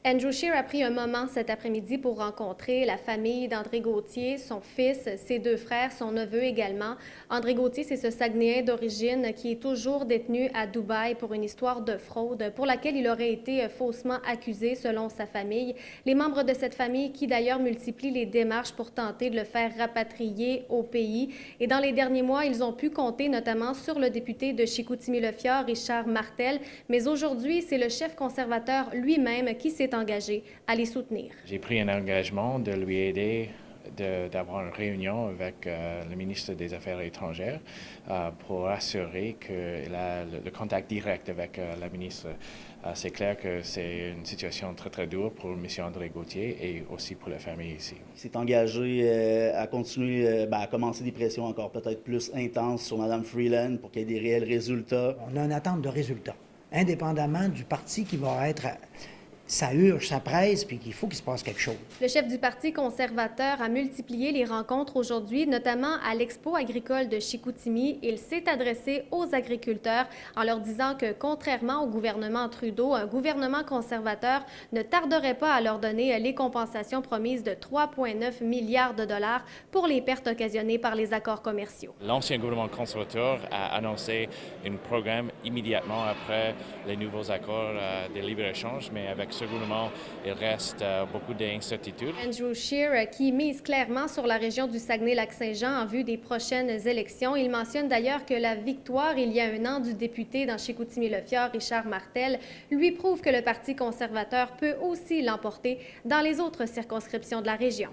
Andrew Scheer a pris un moment cet après-midi pour rencontrer la famille d'André Gauthier, son fils, ses deux frères, son neveu également. André Gauthier, c'est ce Saguenayen d'origine qui est toujours détenu à Dubaï pour une histoire de fraude pour laquelle il aurait été faussement accusé selon sa famille. Les membres de cette famille qui d'ailleurs multiplient les démarches pour tenter de le faire rapatrier au pays. Et dans les derniers mois, ils ont pu compter notamment sur le député de Chicoutimi-Le-Fjord, Richard Martel. Mais aujourd'hui, c'est le chef conservateur lui-même qui s'est engagé à les soutenir. J'ai pris un engagement de lui aider d'avoir une réunion avec le ministre des Affaires étrangères pour assurer qu'il a le contact direct avec la ministre. C'est clair que c'est une situation très, très dure pour M. André Gauthier et aussi pour la famille ici. Il s'est engagé à continuer, à commencer des pressions encore peut-être plus intenses sur Mme Freeland pour qu'il y ait des réels résultats. On a une attente de résultats, indépendamment du parti qui va être... Ça urge, ça presse, puis qu'il faut qu'il se passe quelque chose. Le chef du Parti conservateur a multiplié les rencontres aujourd'hui, notamment à l'Expo agricole de Chicoutimi. Il s'est adressé aux agriculteurs en leur disant que, contrairement au gouvernement Trudeau, un gouvernement conservateur ne tarderait pas à leur donner les compensations promises de 3,9 milliards de dollars pour les pertes occasionnées par les accords commerciaux. L'ancien gouvernement conservateur a annoncé un programme immédiatement après les nouveaux accords de libre-échange, mais avec ce gouvernement, il reste beaucoup d'incertitudes. Andrew Scheer, qui mise clairement sur la région du Saguenay-Lac-Saint-Jean en vue des prochaines élections. Il mentionne d'ailleurs que la victoire, il y a un an, du député dans Chicoutimi-Le-Fjord, Richard Martel, lui prouve que le Parti conservateur peut aussi l'emporter dans les autres circonscriptions de la région.